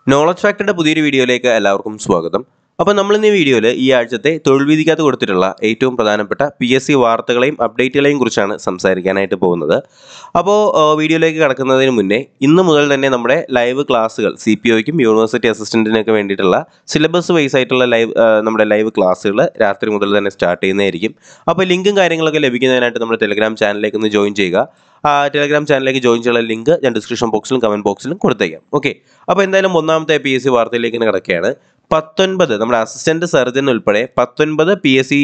Knowledge ഫാക്ടറിന്റെ പുതിയൊരു വീഡിയോയിലേക്ക് എല്ലാവർക്കും സ്വാഗതം. അപ്പോൾ നമ്മൾ ഇന്ന് ഈ വീഡിയോയിൽ ഈ ആഴ്ചത്തെ തൊഴിൽ വീതിക്കകത്ത് കൊടുത്തിട്ടുള്ള ഏറ്റവും പ്രധാനപ്പെട്ട PSC വാർത്തകളെയും അപ്ഡേറ്റുകളെയും കുറിച്ചാണ് സംസാരിക്കാനായിട്ട് പോകുന്നത്. അപ്പോൾ വീഡിയോയിലേക്ക് കടക്കുന്നതിന് മുന്നേ ഇന്ന് മുതൽ തന്നെ നമ്മുടെ ലൈവ് ക്ലാസ്സുകൾ CPOയ്ക്കും യൂണിവേഴ്സിറ്റി അസിസ്റ്റന്റിനൊക്കെ വേണ്ടിയിട്ടുള്ള സിലബസ് വൈസ് ആയിട്ടുള്ള നമ്മുടെ ലൈവ് ക്ലാസ്സുകൾ രാത്രി മുതൽ തന്നെ സ്റ്റാർട്ട് ചെയ്യുന്നതായിരിക്കും. അപ്പോൾ ലിങ്കും കാര്യങ്ങളൊക്കെ ലഭിക്കുന്നതിനായിട്ട് നമ്മുടെ ടെലഗ്രാം ചാനലിലേക്ക് ഒന്ന് ജോയിൻ ചെയ്യുക. ടെലഗ്രാം ചാനലിലേക്ക് ജോയിൻ ചെയ്യാനുള്ള ലിങ്ക് ഞാൻ ഡിസ്ക്രിപ്ഷൻ ബോക്സിലും കമൻറ്റ് ബോക്സിലും കൊടുത്തേക്കാം. ഓക്കെ, അപ്പോൾ എന്തായാലും ഒന്നാമത്തെ PSC വാർത്തയിലേക്ക് കിടക്കുകയാണ്. 19 നമ്മുടെ അസിസ്റ്റന്റ് സർജൻ ഉൾപ്പെടെ 19 PSC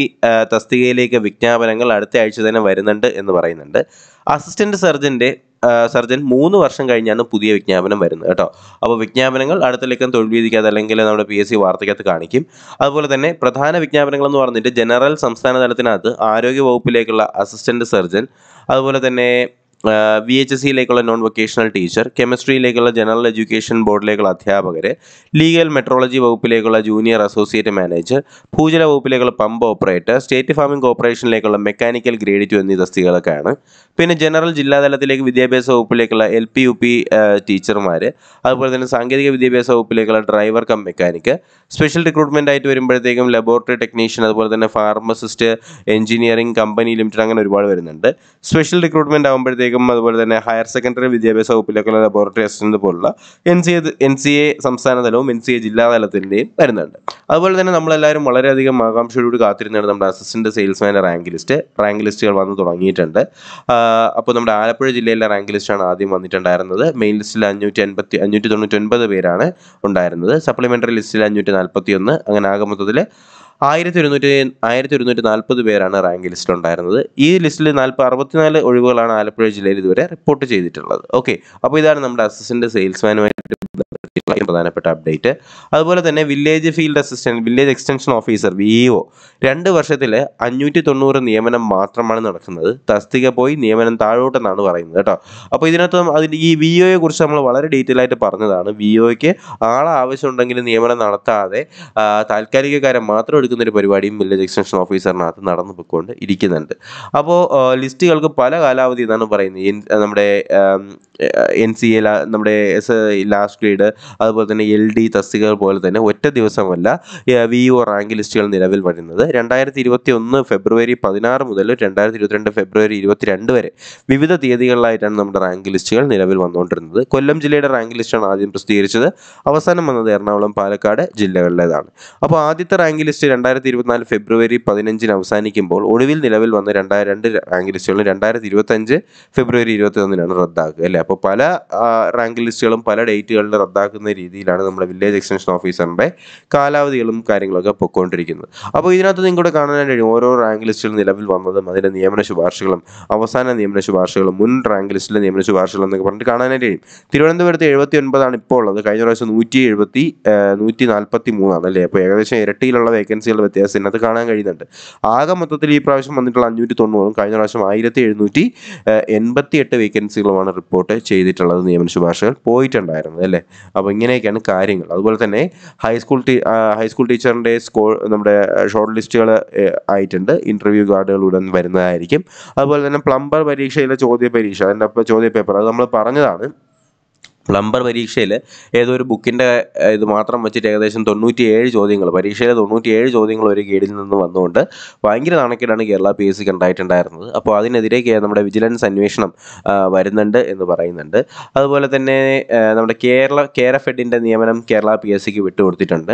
തസ്തികയിലേക്ക് വിജ്ഞാപനങ്ങൾ അടുത്ത ആഴ്ച തന്നെ വരുന്നുണ്ട് എന്ന് പറയുന്നുണ്ട്. അസിസ്റ്റന്റ് സർജൻ 3 വർഷം കഴിഞ്ഞാണ് പുതിയ വിജ്ഞാപനം വരുന്നത് കേട്ടോ. അപ്പോൾ വിജ്ഞാപനങ്ങൾ അടുത്ത തൊഴിൽ വീതിക്കകത്ത് അല്ലെങ്കിൽ നമ്മുടെ PSC വാർത്തയ്ക്കകത്ത് കാണിക്കും. അതുപോലെ തന്നെ പ്രധാന വിജ്ഞാപനങ്ങൾ എന്ന് പറഞ്ഞിട്ട് ജനറൽ സംസ്ഥാന തലത്തിനകത്ത് ആരോഗ്യ വകുപ്പിലേക്കുള്ള അസിസ്റ്റന്റ് സർജൻ, അതുപോലെ തന്നെ VHSCയിലേക്കുള്ള നോൺ വൊക്കേഷണൽ ടീച്ചർ, കെമിസ്ട്രിയിലേക്കുള്ള ജനറൽ എഡ്യൂക്കേഷൻ ബോർഡിലേക്കുള്ള അധ്യാപകർ, ലീഗൽ മെട്രോളജി വകുപ്പിലേക്കുള്ള ജൂനിയർ അസോസിയേറ്റ് മാനേജർ, ഭൂജല വകുപ്പിലേക്കുള്ള പമ്പ് ഓപ്പറേറ്റർ, സ്റ്റേറ്റ് ഫാമിംഗ് കോർപ്പറേഷനിലേക്കുള്ള മെക്കാനിക്കൽ ഗ്രേഡ് 2 എന്നീ തസ്തികകളൊക്കെയാണ്. പിന്നെ ജനറൽ ജില്ലാതലത്തിലേക്ക് വിദ്യാഭ്യാസ വകുപ്പിലേക്കുള്ള LP UP ടീച്ചർമാർ, അതുപോലെ തന്നെ സാങ്കേതിക വിദ്യാഭ്യാസ വകുപ്പിലേക്കുള്ള driver cum mechanic, special recruitment ആയിട്ട് വരുമ്പോഴത്തേക്കും ലബോറട്ടറി ടെക്നീഷ്യൻ, അതുപോലെ തന്നെ ഫാർമസിസ്റ്റ്, എഞ്ചിനീയറിംഗ് കമ്പനി ലിമിറ്റഡ്, അങ്ങനെ ഒരുപാട് വരുന്നുണ്ട്. സ്പെഷ്യൽ റിക്രൂട്ട്മെൻറ്റ് ആകുമ്പോഴത്തേക്കും അതുപോലെ തന്നെ ഹയർ സെക്കൻഡറി വിദ്യാഭ്യാസ വകുപ്പിലേക്കുള്ള ലബോറട്ടറി അസിസ്റ്റന്റ് പോലുള്ള NCA സംസ്ഥാന തലവും NCA ജില്ലാ തലത്തിൻ്റെയും വരുന്നുണ്ട്. അതുപോലെ തന്നെ നമ്മളെല്ലാവരും വളരെയധികം ആകാംക്ഷയോട് കാത്തിരുന്നാണ് നമ്മുടെ അസിസ്റ്റന്റ് സെയിൽസ്മാൻ്റെ റാങ്ക് ലിസ്റ്റുകൾ വന്ന് തുടങ്ങിയിട്ടുണ്ട്. അപ്പോൾ നമ്മുടെ ആലപ്പുഴ ജില്ലയിലെ റാങ്ക് ലിസ്റ്റാണ് ആദ്യം വന്നിട്ടുണ്ടായിരുന്നത്. മെയിൻ ലിസ്റ്റിൽ 599 പേരാണ് ഉണ്ടായിരുന്നത്. സപ്ലിമെൻ്ററി ലിസ്റ്റിൽ 541, അങ്ങനെ ആകെ മൊത്തത്തിൽ 1140 പേരാണ് റാങ്ക് ലിസ്റ്റിലുണ്ടായിരുന്നത്. ഈ ലിസ്റ്റിൽ 64 ഒഴിവുകളാണ് ആലപ്പുഴ ജില്ലയിൽ ഇതുവരെ റിപ്പോർട്ട് ചെയ്തിട്ടുള്ളത്. ഓക്കെ, അപ്പോൾ ഇതാണ് നമ്മുടെ അസിസ്റ്റന്റ് സെയിൽസ്മാനുമായിട്ട് പ്രധാനപ്പെട്ട അപ്ഡേറ്റ്. അതുപോലെ തന്നെ village field assistant, village extension officer VEO 2 വർഷത്തിൽ 590 നിയമനം മാത്രമാണ് നടക്കുന്നത്. തസ്തിക പോയി നിയമനം താഴോട്ടെന്നാണ് പറയുന്നത് കേട്ടോ. അപ്പോൾ ഇതിനകത്ത് അതിൻ്റെ ഈ VEOയെ കുറിച്ച് നമ്മൾ വളരെ ഡീറ്റെയിൽ ആയിട്ട് പറഞ്ഞതാണ്. VEOയ്ക്ക് ആളെ ആവശ്യമുണ്ടെങ്കിൽ നിയമനം നടത്താതെ താൽക്കാലികക്കാരെ മാത്രം എടുക്കുന്നൊരു പരിപാടിയും വില്ലേജ് എക്സ്റ്റൻഷൻ ഓഫീസറിനകത്ത് നടന്നു പോയിക്കൊണ്ട് ഇരിക്കുന്നുണ്ട്. അപ്പോൾ ലിസ്റ്റുകൾക്ക് പല കാലാവധി എന്നാണ് പറയുന്നത്. നമ്മുടെ NCA, നമ്മുടെ ലാസ്റ്റ് ഗ്രേഡ്, അതുപോലെ തന്നെ LD തസ്തികകൾ പോലെ തന്നെ ഒറ്റ ദിവസമല്ല VEO റാങ്ക് ലിസ്റ്റുകൾ നിലവിൽ വരുന്നത്. 2021 ഫെബ്രുവരി 16 മുതൽ 2022 ഫെബ്രുവരി 22 വരെ വിവിധ തീയതികളിലായിട്ടാണ് നമ്മുടെ റാങ്ക് ലിസ്റ്റുകൾ നിലവിൽ വന്നുകൊണ്ടിരുന്നത്. കൊല്ലം ജില്ലയുടെ റാങ്ക് ലിസ്റ്റാണ് ആദ്യം പ്രസിദ്ധീകരിച്ചത്. അവസാനം വന്നത് എറണാകുളം, പാലക്കാട് ജില്ലകളിലേതാണ്. അപ്പോൾ ആദ്യത്തെ റാങ്ക് ലിസ്റ്റ് 2024 ഫെബ്രുവരി 15 അവസാനിക്കുമ്പോൾ ഒടുവിൽ നിലവിൽ വന്ന 2 റാങ്ക് ലിസ്റ്റുകൾ 2025 ഫെബ്രുവരി 21 റദ്ദാക്കുക അല്ലേ. അപ്പോൾ പല റാങ്ക് ലിസ്റ്റുകളും പല ഡേറ്റുകളിൽ റദ്ദാക്കുന്ന രീതിയിലാണ് നമ്മുടെ വില്ലേജ് എക്സ്റ്റൻഷൻ ഓഫീസറിൻ്റെ കാലാവധികളും കാര്യങ്ങളൊക്കെ പൊയ്ക്കൊണ്ടിരിക്കുന്നത്. അപ്പോൾ ഇതിനകത്ത് നിങ്ങളുടെ കാണാനായിട്ട് കഴിയും ഓരോ റാങ്ക് ലിസ്റ്റുകൾ നിലവിൽ വന്നതും അതിൻ്റെ നിയമന ശുപാർശകളും അവസാന നിയമന ശുപാർശകളും മുൻ റാങ്ക് ലിസ്റ്റിലെ നിയമന ശുപാർശകളും എന്നൊക്കെ പറഞ്ഞിട്ട് കാണാനായിട്ട് കഴിയും. തിരുവനന്തപുരത്ത് 79 ഇപ്പോൾ ഉള്ളത്. കഴിഞ്ഞ പ്രാവശ്യം 143 അല്ലേ. അപ്പോൾ ഏകദേശം ഇരട്ടിയിലുള്ള വേക്കൻസികളുടെ വ്യത്യാസം ഇതിനകത്ത് കാണാൻ കഴിയുന്നുണ്ട്. ആകെ മൊത്തത്തിൽ ഈ പ്രാവശ്യം വന്നിട്ടുള്ള 590 കഴിഞ്ഞ പ്രാവശ്യം 1788 വേക്കൻസികളുമാണ് റിപ്പോർട്ട് ചെയ്തിട്ടുള്ളത്. നിയമന ശുപാർശകൾ പോയിട്ടുണ്ടായിരുന്നത് അല്ലേ. അപ്പോൾ ഇങ്ങനെയൊക്കെയാണ് കാര്യങ്ങൾ. അതുപോലെ തന്നെ ഹൈസ്കൂൾ ടീച്ചറിൻ്റെ നമ്മുടെ ഷോർട്ട് ലിസ്റ്റുകൾ ആയിട്ടുണ്ട്. ഇൻ്റർവ്യൂ കാർഡുകൾ ഉടൻ വരുന്നതായിരിക്കും. അതുപോലെ തന്നെ പ്ലംബർ പരീക്ഷയിലെ അതിൻ്റെ ചോദ്യപേപ്പർ അത് നമ്മൾ പറഞ്ഞതാണ്. പ്ലംബർ പരീക്ഷയിൽ ഏതോ ഒരു ബുക്കിൻ്റെ ഇത് മാത്രം വെച്ചിട്ട് ഏകദേശം 97 ചോദ്യങ്ങൾ, പരീക്ഷയിലെ 97 ചോദ്യങ്ങൾ ഒരു ഗൈഡിൽ നിന്ന് വന്നുകൊണ്ട് ഭയങ്കര നാണക്കേടാണ് കേരള PSCക്ക് ഉണ്ടായിട്ടുണ്ടായിരുന്നത്. അപ്പോൾ അതിനെതിരെ നമ്മുടെ വിജിലൻസ് അന്വേഷണം വരുന്നുണ്ട് എന്ന് പറയുന്നുണ്ട്. അതുപോലെ തന്നെ നമ്മുടെ KRFEDൻ്റെ നിയമനം കേരള PSCക്ക് വിട്ടുകൊടുത്തിട്ടുണ്ട്.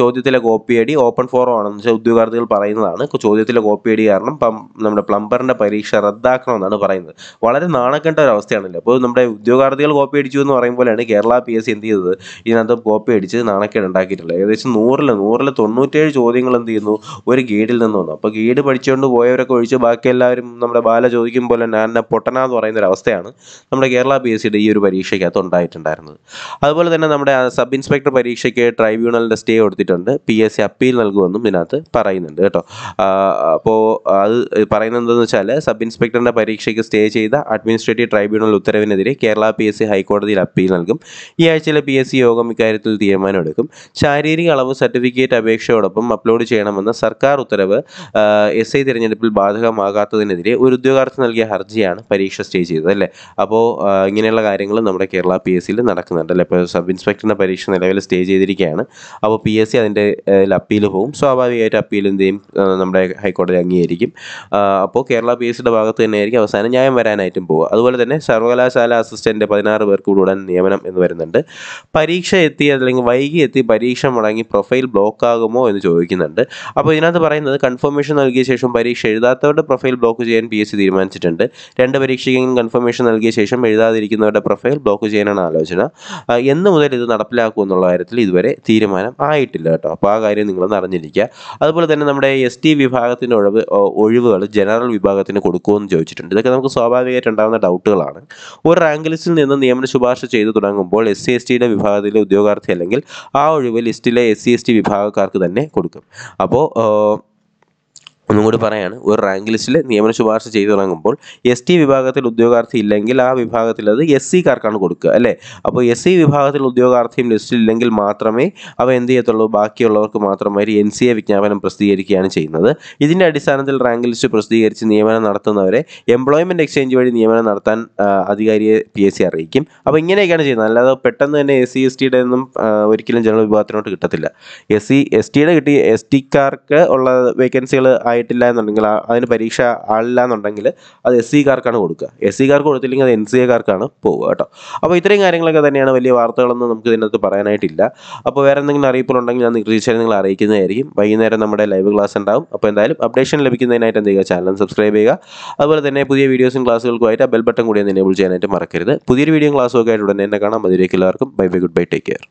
ചോദ്യത്തിലെ കോപ്പിയടി ഓപ്പൺ ഫോറം ആണെന്ന് വെച്ചാൽ ഉദ്യോഗാർത്ഥികൾ പറയുന്നതാണ്. ചോദ്യത്തിലെ കോപ്പിയടി കാരണം നമ്മുടെ പ്ലംബറിൻ്റെ പരീക്ഷ റദ്ദാക്കണമെന്നാണ് പറയുന്നത്. വളരെ നാണക്കേണ്ട ഒരു അവസ്ഥയാണല്ലോ. അപ്പോൾ നമ്മുടെ ഉദ്യോഗാർത്ഥികൾ കോപ്പി അടിച്ചു എന്ന് പറയുമ്പോഴാണ് കേരള PSC എന്ത് ചെയ്തത്, ഇതിനകത്ത് കോപ്പി അടിച്ച് നാണക്കേട് ഉണ്ടാക്കിയിട്ടുള്ളത്. ഏകദേശം 100ൽ 97 ചോദ്യങ്ങൾ എന്ത് ചെയ്യുന്നു ഒരു ഗൈഡിൽ നിന്ന് വന്നു. അപ്പോൾ ഗൈഡ് പഠിച്ചുകൊണ്ട് പോയവരൊക്കെ ഒഴിച്ച് ബാക്കി എല്ലാവരും നമ്മുടെ ബാല ചോദിക്കും പോലെ ഞാൻ പൊട്ടനാന്ന് പറയുന്ന ഒരു അവസ്ഥയാണ് നമ്മുടെ കേരള PSCയുടെ ഈ ഒരു പരീക്ഷയ്ക്കകത്ത് ഉണ്ടായിട്ടുണ്ടായിരുന്നത്. അതുപോലെ തന്നെ നമ്മുടെ സബ് ഇൻസ്പെക്ടർ പരീക്ഷയ്ക്ക് ട്രൈബ്യൂണലിൻ്റെ സ്റ്റേ കൊടുത്തിട്ടുണ്ട്. PSC അപ്പീൽ നൽകുമെന്നും ഇതിനകത്ത് പറയുന്നുണ്ട് കേട്ടോ. അപ്പോൾ അത് പറയുന്നത് എന്താണെന്ന് വെച്ചാൽ സബ് ഇൻസ്പെക്ടറിൻ്റെ പരീക്ഷയ്ക്ക് സ്റ്റേ ചെയ്ത അഡ്മിനിസ്ട്രേറ്റീവ് ട്രൈബ്യൂണൽ ഉത്തരവിനെതിരെ കേരള PSC ഹൈക്കോടതിയിൽ അപ്പീൽ നൽകും. ഈ ആഴ്ചയിലെ PSC യോഗം ഇക്കാര്യത്തിൽ തീരുമാനമെടുക്കും. ശാരീരിക അളവ് സർട്ടിഫിക്കറ്റ് അപേക്ഷയോടൊപ്പം അപ്ലോഡ് ചെയ്യണമെന്ന സർക്കാർ ഉത്തരവ് SI തിരഞ്ഞെടുപ്പിൽ ബാധകമാകാത്തതിനെതിരെ ഒരു ഉദ്യോഗാർത്ഥി നൽകിയ ഹർജിയാണ് പരീക്ഷ സ്റ്റേ ചെയ്തത് അല്ലേ. അപ്പോൾ ഇങ്ങനെയുള്ള കാര്യങ്ങൾ നമ്മുടെ കേരള PSCയിൽ നടക്കുന്നുണ്ട് അല്ലേ. ഇപ്പോൾ സബ് ഇൻസ്പെക്ടറിൻ്റെ പരീക്ഷ നിലവിൽ സ്റ്റേ ചെയ്തിരിക്കുകയാണ്. അപ്പോൾ PSC അതിൻ്റെ അപ്പീൽ പോകും. സ്വാഭാവികമായിട്ട് അപ്പീൽ എന്ത് ചെയ്യും, നമ്മുടെ ഹൈക്കോടതി അംഗീകരിക്കും. അപ്പോൾ കേരള PSCയുടെ ഭാഗത്ത് തന്നെയായിരിക്കും അവസാനം ന്യായം വരാനായിട്ടും പോവുക. അതുപോലെ തന്നെ സർവകലാശാല അസിസ്റ്റൻ്റ് 16 പേർക്ക് ഉടൻ നിയമനം എന്ന് വരുന്നുണ്ട്. പരീക്ഷ എത്തി അല്ലെങ്കിൽ വൈകി എത്തി പരീക്ഷ മുടങ്ങി പ്രൊഫൈൽ ബ്ലോക്ക് ആകുമോ എന്ന് ചോദിക്കുന്നുണ്ട്. അപ്പോൾ ഇതിനകത്ത് പറയുന്നത് കൺഫർമേഷൻ നൽകിയ ശേഷം പരീക്ഷ എഴുതാത്തവരുടെ പ്രൊഫൈൽ ബ്ലോക്ക് ചെയ്യാൻ PSC തീരുമാനിച്ചിട്ടുണ്ട്. 2 പരീക്ഷയ്ക്കെങ്കിലും കൺഫർമേഷൻ നൽകിയ ശേഷം എഴുതാതിരിക്കുന്നവരുടെ പ്രൊഫൈൽ ബ്ലോക്ക് ചെയ്യാനാണ് ആലോചന. എന്ന് മുതൽ ഇത് നടപ്പിലാക്കും എന്നുള്ള കാര്യത്തിൽ ഇതുവരെ തീരുമാനം ആയിട്ടില്ല കേട്ടോ. അപ്പോൾ ആ കാര്യം നിങ്ങളൊന്ന് അറിഞ്ഞിരിക്കുക. അതുപോലെ തന്നെ നമ്മുടെ ST വിഭാഗത്തിൻ്റെ ഒഴിവുകൾ ജനറൽ വിഭാഗത്തിന് കൊടുക്കുമെന്ന് ചോദിച്ചിട്ടുണ്ട്. ഇതൊക്കെ നമുക്ക് സ്വാഭാവികമായിട്ട് ഉണ്ടാകുന്ന ഡൗട്ടുകളാണ്. ഒരു റാങ്ക് ലിസ്റ്റിൽ നിന്ന് നിയമന ശുപാർശ ചെയ്തു തുടങ്ങുമ്പോൾ SC STയുടെ വിഭാഗത്തിലെ ഉദ്യോഗാർത്ഥി അല്ലെങ്കിൽ ആ ഒഴിവ് ലിസ്റ്റിലെ SC ST വിഭാഗക്കാർക്ക് തന്നെ കൊടുക്കും. അപ്പോൾ ഒന്നും കൂടി പറയാണ്, ഒരു റാങ്ക് ലിസ്റ്റിൽ നിയമന ശുപാർശ ചെയ്തു തുടങ്ങുമ്പോൾ ST വിഭാഗത്തിൽ ഉദ്യോഗാർത്ഥി ഇല്ലെങ്കിൽ ആ വിഭാഗത്തിൽ അത് SCക്കാർക്കാണ് കൊടുക്കുക അല്ലേ. അപ്പോൾ SC വിഭാഗത്തിൽ ഉദ്യോഗാർത്ഥിയും ലിസ്റ്റിൽ ഇല്ലെങ്കിൽ മാത്രമേ അവ എന്ത് ചെയ്യത്തുള്ളൂ, ബാക്കിയുള്ളവർക്ക് മാത്രമായി NCA വിജ്ഞാപനം പ്രസിദ്ധീകരിക്കുകയാണ് ചെയ്യുന്നത്. ഇതിൻ്റെ അടിസ്ഥാനത്തിൽ റാങ്ക് ലിസ്റ്റ് പ്രസിദ്ധീകരിച്ച് നിയമനം നടത്തുന്നവരെ എംപ്ലോയ്മെൻറ്റ് എക്സ്ചേഞ്ച് വഴി നിയമനം നടത്താൻ അധികാരിയെ PSC അറിയിക്കും. അപ്പോൾ ഇങ്ങനെയൊക്കെയാണ് ചെയ്യുന്നത്. അല്ലാതെ പെട്ടെന്ന് തന്നെ SC STയുടെ ഒന്നും ഒരിക്കലും ജനറൽ വിഭാഗത്തിനോട്ട് കിട്ടത്തില്ല. SC STയുടെ കിട്ടി STക്കാർക്ക് ഉള്ള വേക്കൻസികൾ ആയിട്ടില്ല എന്നുണ്ടെങ്കിൽ, അതിന് പരീക്ഷ ആളില്ല എന്നുണ്ടെങ്കിൽ അത് SCക്കാർക്കാണ് കൊടുക്കുക. SCക്കാർക്ക് കൊടുത്തില്ലെങ്കിൽ അത് NCAക്കാർക്കാണ് പോവുക കേട്ടോ. അപ്പോൾ ഇത്രയും കാര്യങ്ങളൊക്കെ തന്നെയാണ്. വലിയ വാർത്തകളൊന്നും നമുക്ക് ഇതിനകത്ത് പറയാനായിട്ടില്ല. അപ്പോൾ വേറെ എന്തെങ്കിലും അറിയിപ്പുകളുണ്ടെങ്കിൽ ഞാൻ തീർച്ചയായും നിങ്ങൾ അറിയിക്കുന്നതായിരിക്കും. വൈകുന്നേരം നമ്മുടെ ലൈവ് ക്ലാസ് ഉണ്ടാവും. അപ്പോൾ എന്തായാലും അപ്ഡേഷൻ ലഭിക്കുന്നതിനായിട്ട് എന്ത് ചെയ്യുക, ചാനൽ സബ്സ്ക്രൈബ് ചെയ്യുക. അതുപോലെ തന്നെ പുതിയ വീഡിയോസും ക്ലാസ്സുകൾക്കുമായിട്ട് ആ ബെൽ ബട്ടൺ കൂടി ഒന്ന് എനേബിൾ ചെയ്യാനായിട്ട് മറക്കരുത്. പുതിയൊരു വീഡിയോ ക്ലാസ്സും ഒക്കെ ആയിട്ട് ഉടനെ തന്നെ കാണാം. അതിലേക്ക് എല്ലാവർക്കും bye bye, good bye, take care.